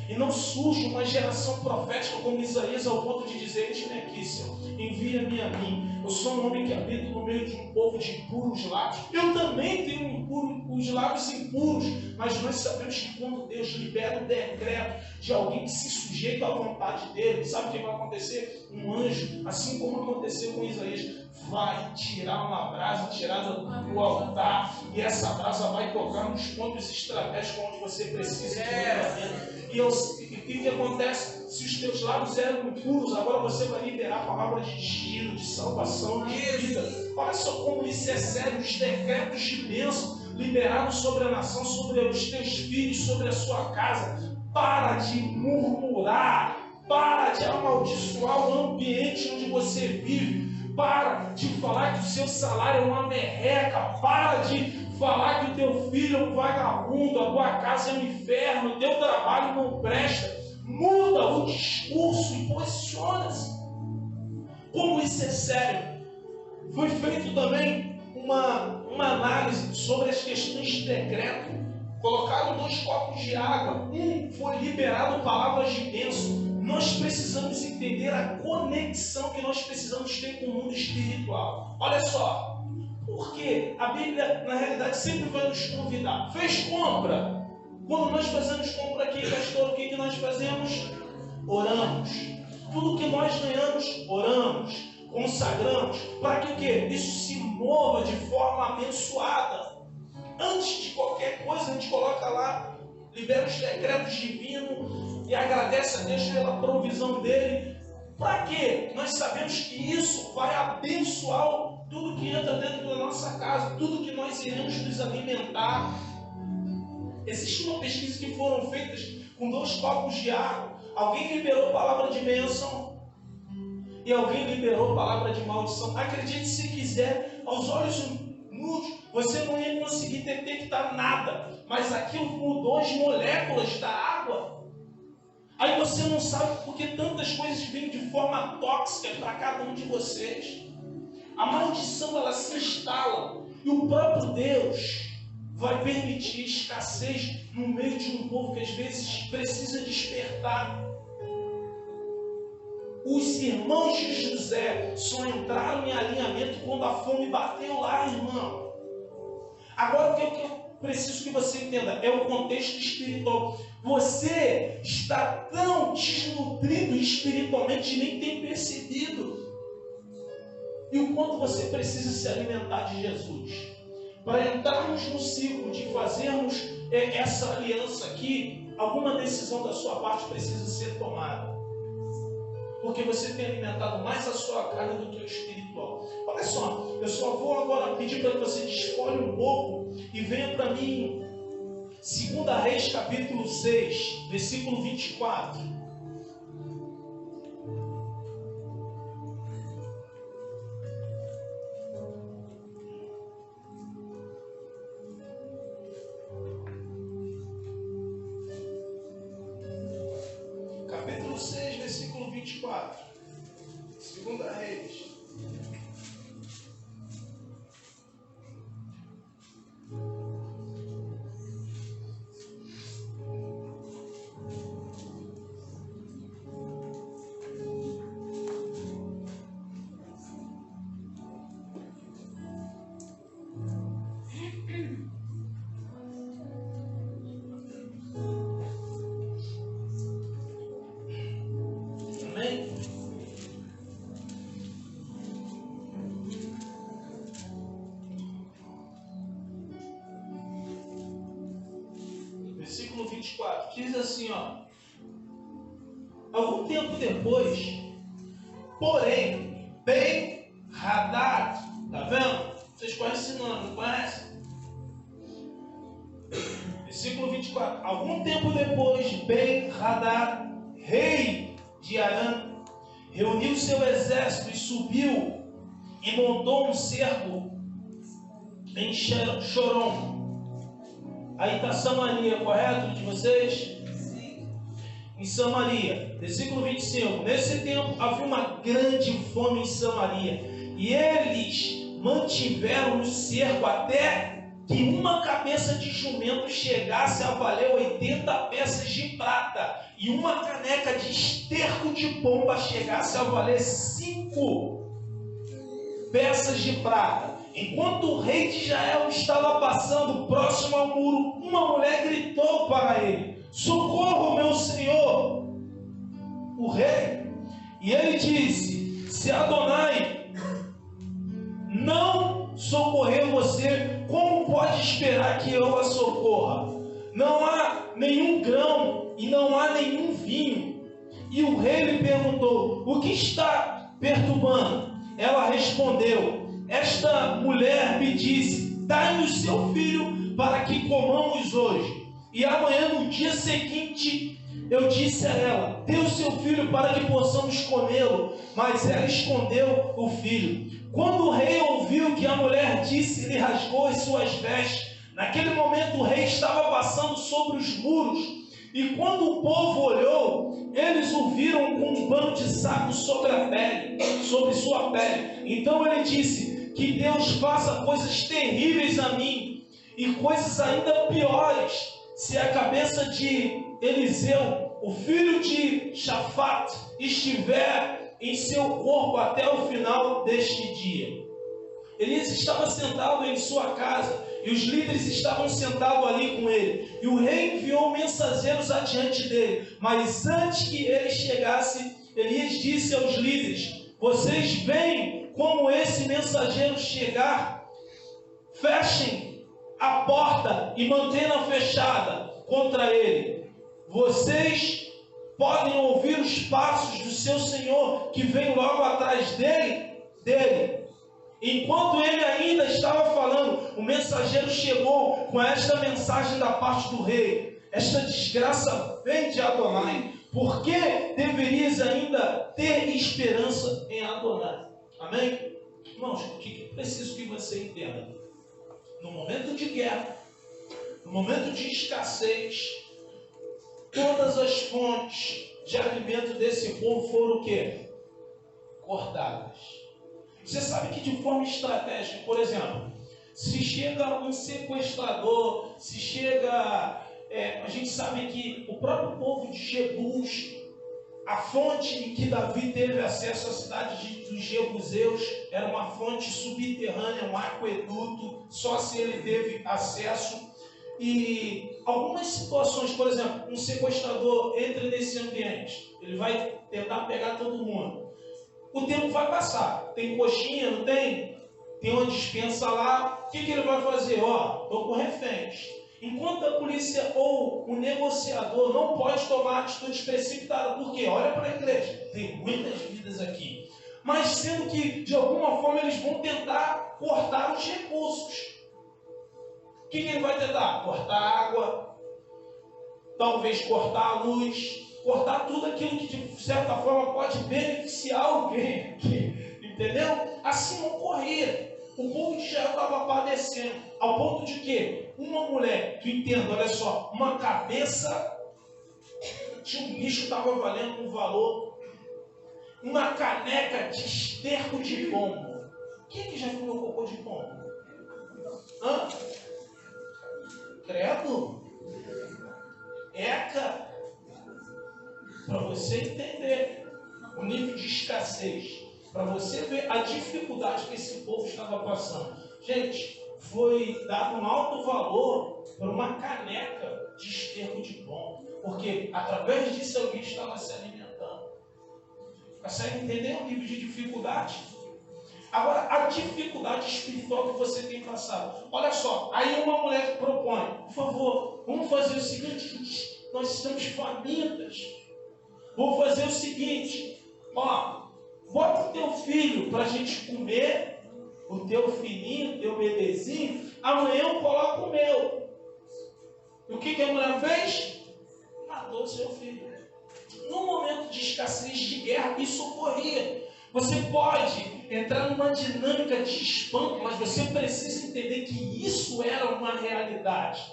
E não surge uma geração profética como Isaías ao ponto de dizer: eis-me aqui, Senhor, envia-me a mim. Eu sou um homem que habito no meio de um povo de impuros lábios. Eu também tenho os lábios impuros, mas nós sabemos que quando Deus libera um decreto de alguém que se sujeita à vontade dele, sabe o que vai acontecer? Um anjo, assim como aconteceu com Isaías, vai tirar uma brasa tirada do altar, e essa brasa vai tocar nos pontos estratégicos onde você precisa de livramento. E o que acontece? Se os teus lábios eram impuros, agora você vai liberar a palavra de destino, de salvação, de vida. Olha só como isso é sério. Os decretos de bênção liberados sobre a nação, sobre os teus filhos, sobre a sua casa. Para de murmurar, para de amaldiçoar o ambiente onde você vive. Para de falar que o seu salário é uma merreca. Para de falar que o teu filho é um vagabundo, a tua casa é um inferno, o teu trabalho não presta. Muda o discurso e posiciona-se. Como isso é sério. Foi feito também uma análise sobre as questões de decreto. Colocaram 2 copos de água. Um foi liberado palavras de bênção. Nós precisamos entender a conexão que nós precisamos ter com o mundo espiritual. Olha só, porque a Bíblia, na realidade, sempre vai nos convidar. Fez compra. Quando nós fazemos compra aqui, pastor, o que nós fazemos? Oramos. Tudo que nós ganhamos, oramos, consagramos, para que o quê? Isso se mova de forma abençoada. Antes de qualquer coisa, a gente coloca lá, libera os decretos divinos e agradece a Deus pela provisão dele. Para quê? Nós sabemos que isso vai abençoar tudo que entra dentro da nossa casa, tudo que nós iremos nos alimentar. Existe uma pesquisa que foram feitas com 2 copos de água. Alguém liberou palavra de bênção e alguém liberou palavra de maldição. Acredite se quiser, aos olhos nus, você não ia conseguir detectar nada, mas aquilo mudou as moléculas da água. Aí você não sabe porque tantas coisas vêm de forma tóxica para cada um de vocês. A maldição, ela se instala, e o próprio Deus vai permitir escassez no meio de um povo que às vezes precisa despertar. Os irmãos de José só entraram em alinhamento quando a fome bateu lá, irmão. Agora o que eu preciso que você entenda é o contexto espiritual. Você está tão desnutrido espiritualmente e nem tem percebido. E o quanto você precisa se alimentar de Jesus. Para entrarmos no ciclo de fazermos essa aliança aqui, alguma decisão da sua parte precisa ser tomada. Porque você tem alimentado mais a sua carne do que o espiritual. Olha só, eu só vou agora pedir para que você desfolhe um pouco e venha para mim, 2 Reis capítulo 6, versículo 24. Capítulo 6, versículo 24. 2 Reis. Versículo 24, diz assim, ó. Algum tempo depois, porém, Ben-Hadad, tá vendo? Vocês conhecem esse nome, não conhecem? Versículo 24. Algum tempo depois, Ben-Hadad, rei de Arã, reuniu seu exército e subiu e montou um cerco em Chorom. Aí está Samaria, correto de vocês? Sim. Em Samaria, versículo 25. Nesse tempo havia uma grande fome em Samaria, e eles mantiveram o cerco até que uma cabeça de jumento chegasse a valer 80 peças de prata, e uma caneca de esterco de pomba chegasse a valer 5 peças de prata. Enquanto o rei de Israel estava passando próximo ao muro, uma mulher gritou para ele: socorro, meu senhor, o rei. E ele disse: se Adonai não socorrer você, como pode esperar que eu a socorra? Não há nenhum grão e não há nenhum vinho. E o rei lhe perguntou: o que está perturbando? Ela respondeu: esta mulher me disse: dai-me o seu filho para que comamos hoje. E amanhã, no dia seguinte, eu disse a ela: dê o seu filho para que possamos comê-lo. Mas ela escondeu o filho. Quando o rei ouviu o que a mulher disse, ele rasgou as suas vestes. Naquele momento o rei estava passando sobre os muros. E quando o povo olhou, eles o viram com um pano de saco sobre a pele, sobre sua pele. Então ele disse: que Deus faça coisas terríveis a mim, e coisas ainda piores, se a cabeça de Eliseu, o filho de Shafate, estiver em seu corpo até o final deste dia. Elias estava sentado em sua casa, e os líderes estavam sentados ali com ele. E o rei enviou mensageiros adiante dele. Mas antes que ele chegasse, Elias disse aos líderes: vocês veem como esse mensageiro chegar? Fechem a porta e mantenham fechada contra ele. Vocês podem ouvir os passos do seu senhor, que vem logo atrás dele. Enquanto ele ainda estava falando, o mensageiro chegou com esta mensagem da parte do rei: esta desgraça vem de Adonai. Por que deverias ainda ter esperança em Adonai? Amém? Irmãos, o que preciso que você entenda? No momento de guerra, no momento de escassez, todas as fontes de alimento desse povo foram o quê? Cortadas. Você sabe que de forma estratégica, por exemplo, se chega um sequestrador, se chega... a gente sabe que o próprio povo de Jebus, a fonte em que Davi teve acesso à cidade dos Jebuseus, era uma fonte subterrânea, um aqueduto, só se ele teve acesso. E algumas situações, por exemplo, um sequestrador entra nesse ambiente, ele vai tentar pegar todo mundo. O tempo vai passar, tem coxinha, não tem? Tem uma despensa lá, o que ele vai fazer? Ó, estou com reféns. Enquanto a polícia ou o negociador não pode tomar atitude precipitada, porque olha para a igreja, tem muitas vidas aqui, mas sendo que de alguma forma eles vão tentar cortar os recursos. O que ele vai tentar? Cortar a água, talvez cortar a luz, cortar tudo aquilo que de certa forma pode beneficiar alguém aqui, entendeu? Assim ocorria. O povo de Israel estava padecendo, ao ponto de que uma mulher, tu entenda, olha só, uma cabeça de um bicho estava valendo um valor, uma caneca de esterco de pombo. Quem que já comeu cocô de pombo? Hã? Credo? Eca? Para você entender o nível de escassez, para você ver a dificuldade que esse povo estava passando. Gente, foi dado um alto valor por uma caneca de esterco de pombo, porque através disso alguém estava se alimentando. Consegue entender o nível de dificuldade? Agora, a dificuldade espiritual que você tem passado. Olha só, aí uma mulher propõe: por favor, vamos fazer o seguinte, nós estamos famintas. Vou fazer o seguinte, ó, bota o teu filho para a gente comer, o teu filhinho, o teu bebezinho, amanhã eu coloco o meu. E o que a mulher fez? Matou seu filho. No momento de escassez de guerra, isso ocorria. Você pode entrar numa dinâmica de espanto, mas você precisa entender que isso era uma realidade.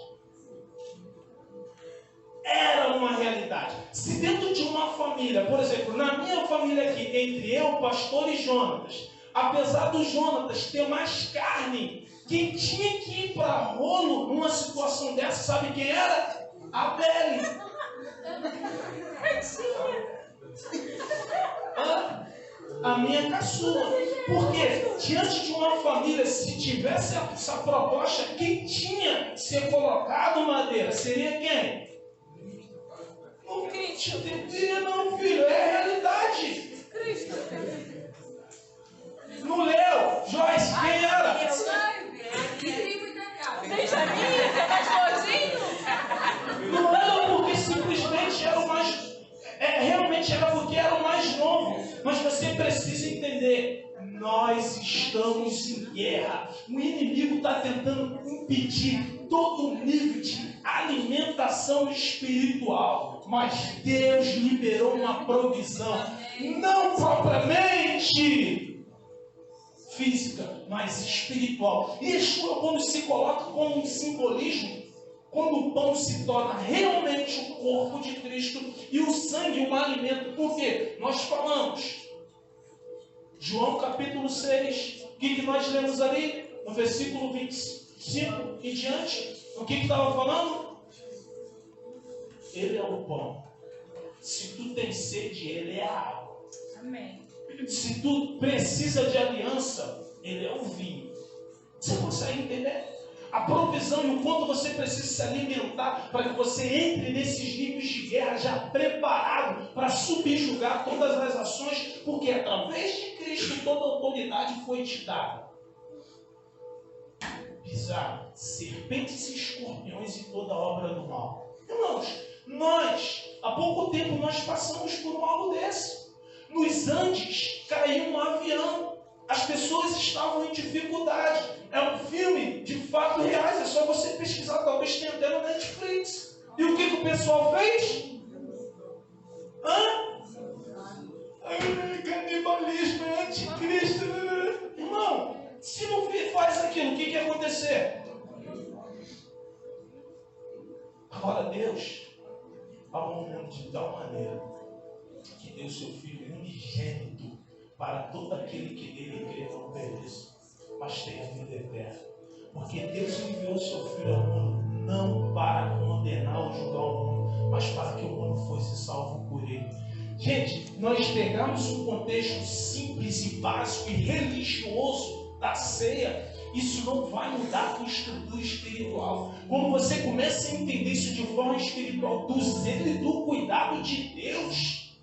Era uma realidade. Se dentro de uma família, por exemplo, na minha família aqui, entre eu, pastor e Jonatas, apesar do Jonatas ter mais carne, quem tinha que ir para rolo numa situação dessa, sabe quem era? A Beli. A minha caçula. Porque diante de uma família, se tivesse essa proposta, quem tinha que ser colocado madeira seria quem? Não tinha teoria não, filho. É a realidade. No Léo, Joyce, quem era? Benjamin, é mais gordinho? Não era porque simplesmente era o mais... realmente era porque era o mais novo. Mas você precisa entender, nós estamos em guerra. O inimigo está tentando impedir todo nível de alimentação espiritual. Mas Deus liberou uma provisão, não propriamente física, mas espiritual. E Yeshua, quando se coloca como um simbolismo, quando o pão se torna realmente o corpo de Cristo e o sangue um alimento. Por quê? Nós falamos, João capítulo 6, o que nós lemos ali? No versículo 25 e diante, o que estava falando? Ele é o pão. Se tu tem sede, ele é a água. Amém. Se tu precisa de aliança, ele é o vinho. Você consegue entender? A provisão e o quanto você precisa se alimentar para que você entre nesses níveis de guerra já preparado para subjugar todas as ações, porque através de Cristo toda autoridade foi te dada. Pisar serpentes e escorpiões e toda obra do mal. Irmãos, há pouco tempo nós passamos por algo desse. Nos Andes caiu um avião. As pessoas estavam em dificuldade. É um filme de fatos reais. É só você pesquisar. Talvez tenha até no Netflix. E o que o pessoal fez? Canibalismo é anticristo. Irmão, se não faz aquilo, o que ia acontecer? Agora Deus amou o mundo de tal maneira que deu seu Filho unigênito para todo aquele que nele crê não pereça, mas tenha vida eterna. Porque Deus enviou seu Filho ao mundo não para condenar ou julgar o mundo, mas para que o mundo fosse salvo por ele. Gente, nós pegamos um contexto simples e básico e religioso da ceia, isso não vai mudar a tua estrutura espiritual. Quando você começa a entender isso de forma espiritual, do zelo e do cuidado de Deus,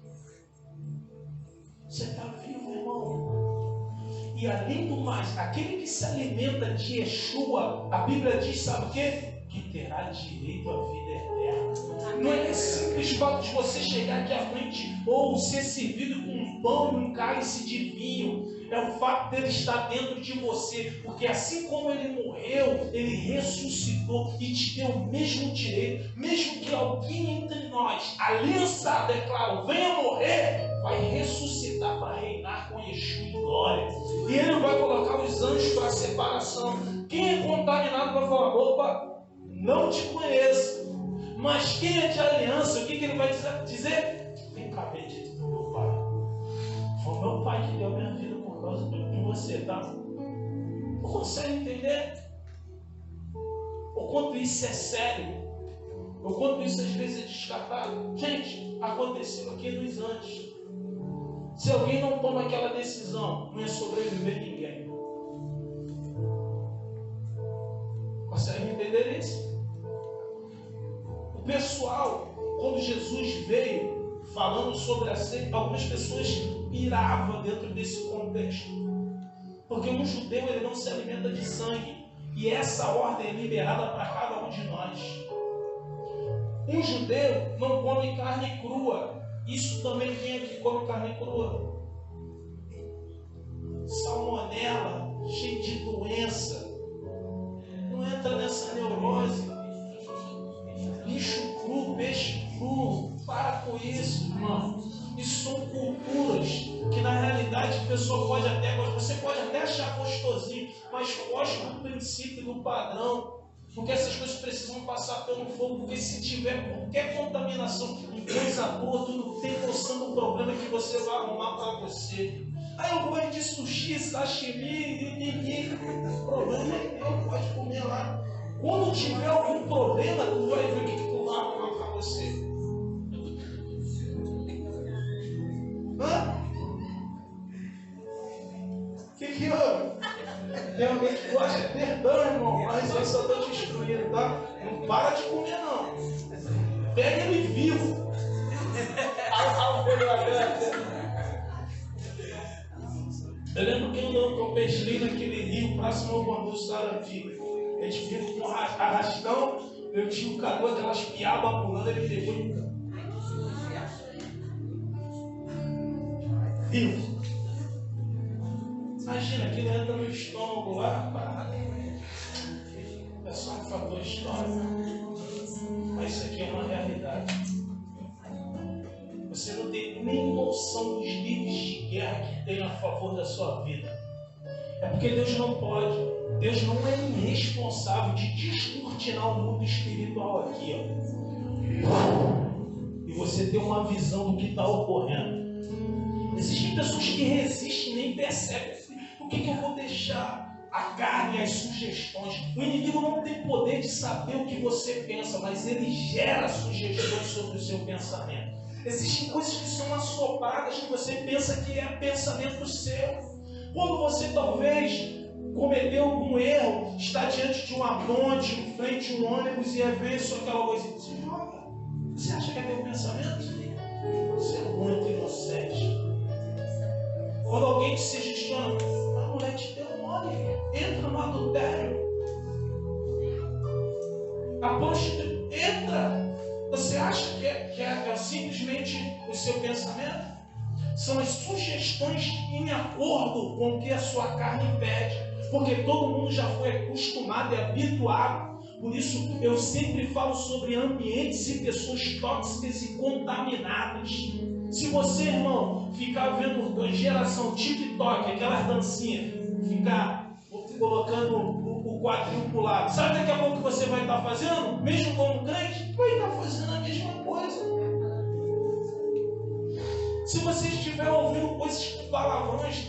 você está vivo, irmão. E além do mais, aquele que se alimenta de Yeshua, a Bíblia diz, sabe o quê? Que terá direito à vida eterna. Não é simples fato de você chegar aqui à frente ou ser servido com um pão e um cálice de vinho. É o fato dele estar dentro de você, porque assim como ele morreu, ele ressuscitou e te deu o mesmo direito, mesmo que alguém entre nós, aliançado, é claro, venha morrer, vai ressuscitar para reinar com Yeshua em glória. E ele vai colocar os anjos para separação. Quem é contaminado vai falar, opa, não te conheço. Mas quem é de aliança, o que ele vai dizer? Vem cá, bendito do meu Pai. Foi o meu Pai que deu a minha vida por causa de você, tá? Não consegue entender? O quanto isso é sério? O quanto isso às vezes é descartado? Gente, aconteceu aqui nos Andes. Se alguém não toma aquela decisão, não é sobreviver ninguém. Consegue entender isso? O pessoal, quando Jesus veio falando sobre a ceia, algumas pessoas piravam dentro desse contexto. Porque um judeu ele não se alimenta de sangue. E essa ordem é liberada para cada um de nós. Um judeu não come carne crua. Isso também tem aqui, come carne crua. Salmonela, cheio de doença. Não entra nessa neurose. pessoa pode até, você pode até achar gostosinho, mas foge do princípio e do padrão. Porque essas coisas precisam passar pelo fogo, porque se tiver qualquer contaminação em coisa boa, tu não tem noção do problema que você vai arrumar para você. Aí eu gosto de sushi, sashimi, o problema é que não pode comer lá. Quando tiver algum problema, tu vai ver o que tu vai arrumar para você. Hã? O que houve? Realmente gosta de perdão, irmão, mas eu só estou te instruindo, tá? Não para de comer, não. Pega ele vivo. Eu lembro que eu pesquei naquele rio próximo ao Bambu Sarandi. A gente viu com arrastão, meu tio cagou aquelas piabas pulando, ele pegou e vivo. Imagina, aquilo entra no estômago lá, parado. É só um fator histórico. Mas isso aqui é uma realidade. Você não tem nem noção dos níveis de guerra que tem a favor da sua vida. É porque Deus não pode. Deus não é irresponsável de descortinar o mundo espiritual aqui, ó. E você ter uma visão do que está ocorrendo. Existem pessoas que resistem e nem percebem. Por que eu vou deixar a carne e as sugestões? O inimigo não tem poder de saber o que você pensa, mas ele gera sugestões sobre o seu pensamento. Existem coisas que são assopradas que você pensa que é pensamento seu. Quando você talvez cometeu algum erro, está diante de uma ponte, em frente a um ônibus e é ver só aquela coisa, você joga. Você acha que é teu pensamento? Você é muito inocente. Quando alguém te sugestiona, a mulher te deu mole, entra no adultério. A prostituição entra. Você acha que é simplesmente o seu pensamento? São as sugestões em acordo com o que a sua carne pede. Porque todo mundo já foi acostumado e habituado. Por isso eu sempre falo sobre ambientes e pessoas tóxicas e contaminadas. Se você, irmão, ficar vendo geração TikTok, aquelas dancinhas, ficar colocando o quadril para o lado, sabe daqui a pouco que você vai estar fazendo? Mesmo como crente, vai estar fazendo a mesma coisa. Se você estiver ouvindo coisas com palavrões,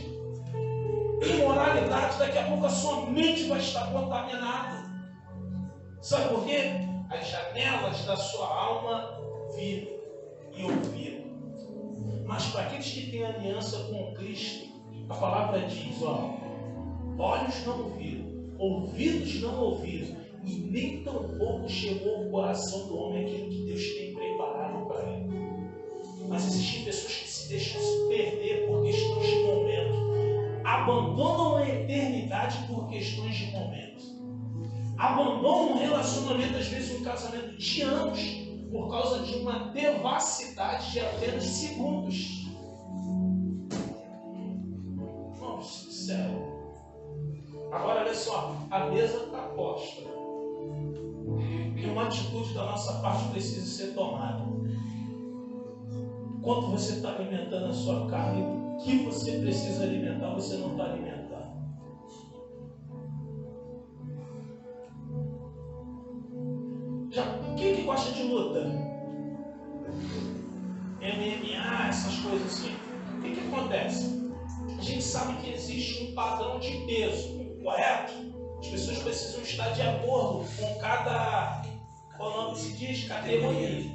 imoralidade, daqui a pouco a sua mente vai estar contaminada. Sabe por quê? As janelas da sua alma viram e ouviram. Mas para aqueles que têm aliança com Cristo, a palavra diz, ó, olhos não viram, ouvidos não ouviram, e nem tampouco chegou ao coração do homem aquilo que Deus tem preparado para ele. Mas existem pessoas que se deixam se perder por questões de momento, abandonam a eternidade por questões de momento, abandonam um relacionamento, às vezes um casamento de anos, por causa de uma devassidade de apenas segundos. Nossa do céu. Agora olha só, a mesa está posta. E uma atitude da nossa parte precisa ser tomada. Enquanto você está alimentando a sua carne, o que você precisa alimentar, você não está alimentando. Quem que gosta de luta? MMA, essas coisas assim. O que acontece? A gente sabe que existe um padrão de peso, correto? As pessoas precisam estar de acordo com cada, qual nome se diz? Categoria.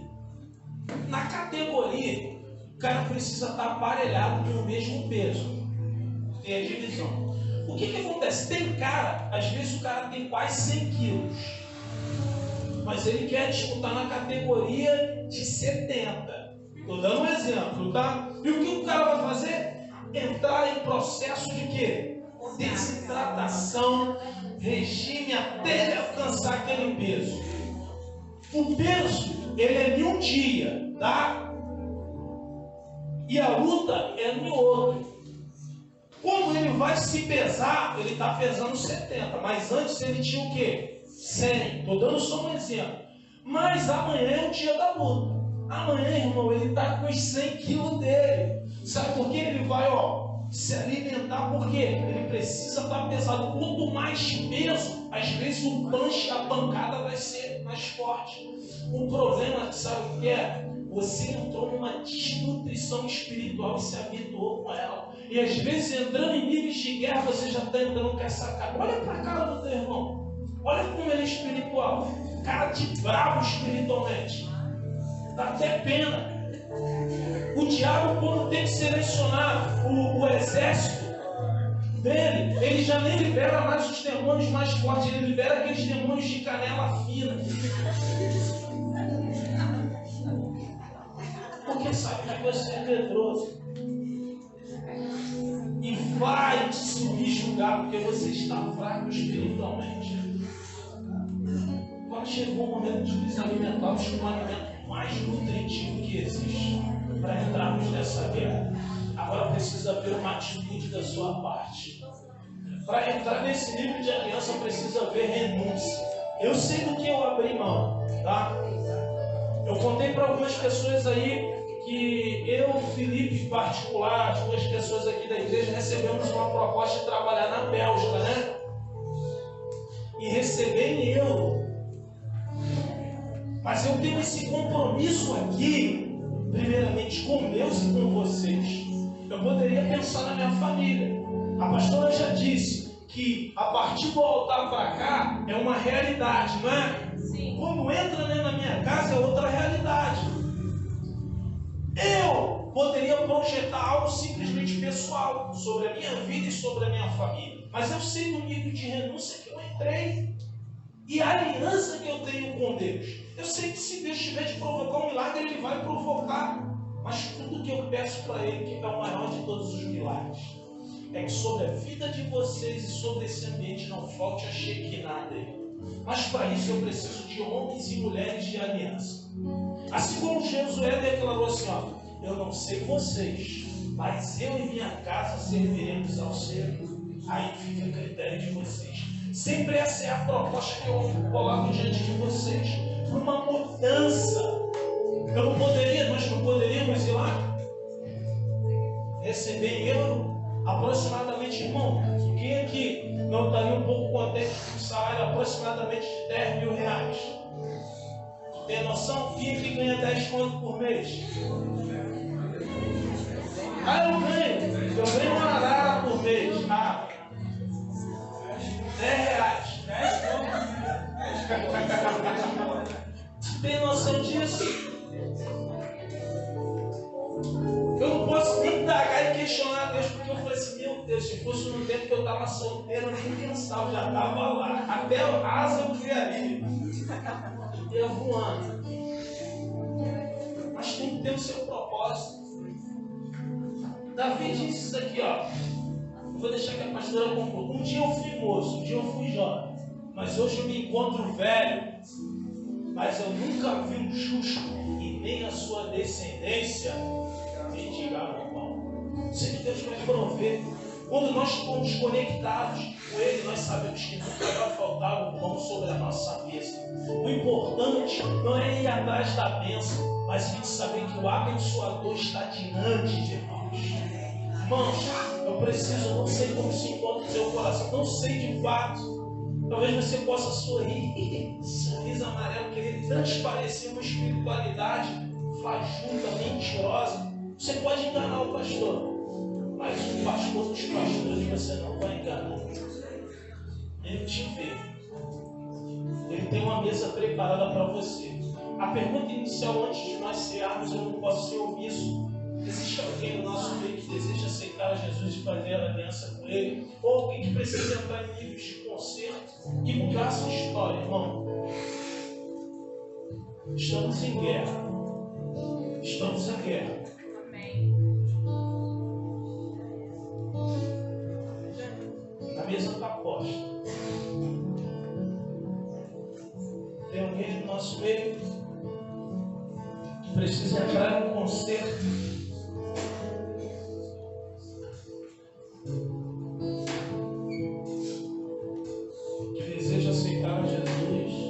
Na categoria, o cara precisa estar aparelhado com o mesmo peso. Tem a divisão. O que acontece? Tem cara, às vezes o cara tem quase 100 quilos. Mas ele quer disputar na categoria de 70. Estou dando um exemplo, tá? E o que o cara vai fazer? Entrar em processo de quê? Desidratação, regime, até ele alcançar aquele peso. O peso, ele é em um dia, tá? E a luta é no outro. Quando ele vai se pesar, ele está pesando 70. Mas antes ele tinha o quê? 100, estou dando só um exemplo. Mas amanhã é o dia da luta. Amanhã, irmão, ele está com os 100 quilos dele. Sabe por quê? Ele vai, ó, se alimentar, porque ele precisa estar pesado. Quanto mais peso, às vezes o punch, a pancada vai ser mais forte. O problema, sabe o que é? Você entrou numa desnutrição espiritual e se habituou com ela. E às vezes, entrando em níveis de guerra, você já está entrando com essa cara. Olha para a cara do teu irmão. Olha como ele é espiritual. Cara de bravo espiritualmente. Dá até pena. O diabo, quando tem que selecionar o exército dele, ele já nem libera mais os demônios mais fortes, ele libera aqueles demônios de canela fina. Porque sabe que você é medroso. E vai te subjugar, porque você está fraco espiritualmente. Quando chegou o momento de nos alimentarmos com o alimento mais nutritivo que existe, para entrarmos nessa guerra, agora precisa haver uma atitude da sua parte. Para entrar nesse nível de aliança, precisa haver renúncia. Eu sei do que eu abri mão, tá? Eu contei para algumas pessoas aí que eu, Felipe em particular, algumas pessoas aqui da igreja, recebemos uma proposta de trabalhar na Bélgica, né? E receber em euro. Mas eu tenho esse compromisso aqui, primeiramente com Deus e com vocês. Eu poderia pensar na minha família. A pastora já disse que a partir do altar para cá é uma realidade, não é? Sim. Quando entra na minha casa é outra realidade. Eu poderia projetar algo simplesmente pessoal sobre a minha vida e sobre a minha família. Mas eu sei do nível de renúncia que eu entrei. E a aliança que eu tenho com Deus. Eu sei que se Deus tiver de provocar um milagre, Ele vai provocar. Mas tudo que eu peço para Ele, que é o maior de todos os milagres, é que sobre a vida de vocês e sobre esse ambiente não falte a Shekinah dele. Mas para isso eu preciso de homens e mulheres de aliança. Assim como Josué declarou assim, ó, eu não sei vocês, mas eu e minha casa serviremos ao Senhor. Aí fica a critério de vocês. Sempre essa é a proposta que eu coloco diante de vocês. Uma mudança. Nós não poderíamos ir lá receber em euro aproximadamente, irmão, quem aqui não estaria um pouco contente com o salário aproximadamente de 10 mil reais? Tem noção? Quem aqui ganha 10 contos por mês? Eu ganho uma arara por mês. 10 reais. Tem noção disso? Eu não posso nem indagar e questionar a Deus, porque eu falei assim, meu Deus, se fosse no tempo que eu estava solteiro, eu nem pensava, já estava lá. Até a asa eu criaria. Eu voando. Mas tem que ter o seu propósito. Davi disse isso aqui, ó. Eu vou deixar que a pastora conclua. Um dia eu fui moço, um dia eu fui jovem. Mas hoje eu me encontro velho. Mas eu nunca vi um justo e nem a sua descendência mendigar o pão. Sei que Deus vai prover. Quando nós estamos conectados com Ele, nós sabemos que nunca vai faltar o pão sobre a nossa mesa. O importante não é ir atrás da bênção, mas a gente saber que o abençoador está diante de nós. Irmãos, eu preciso, não sei como se encontra o seu coração, não sei de fato. Talvez você possa sorrir, sorriso amarelo, querer transparecer uma espiritualidade fajuta, mentirosa. Você pode enganar o pastor, mas o pastor dos pastores você não vai enganar. Ele te vê. Ele tem uma mesa preparada para você. A pergunta inicial, antes de nós cearmos, eu não posso ser omisso. Existe alguém no nosso meio que deseja aceitar Jesus e fazer aliança com Ele? Ou alguém que precisa entrar em níveis de conserto e mudar a sua história, irmão? Estamos em guerra. Estamos em guerra. Amém. A mesa está posta. Tem alguém no nosso meio que precisa entrar em conserto? Que deseja aceitar Jesus?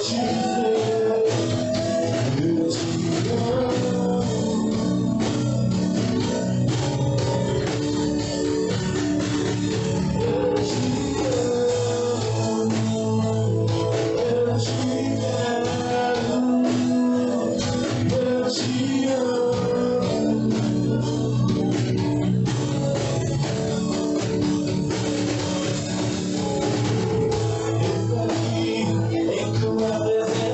Em tua presença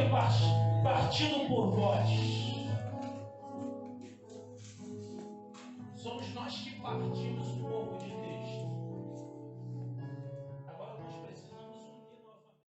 é partido por vós. Somos nós que partimos por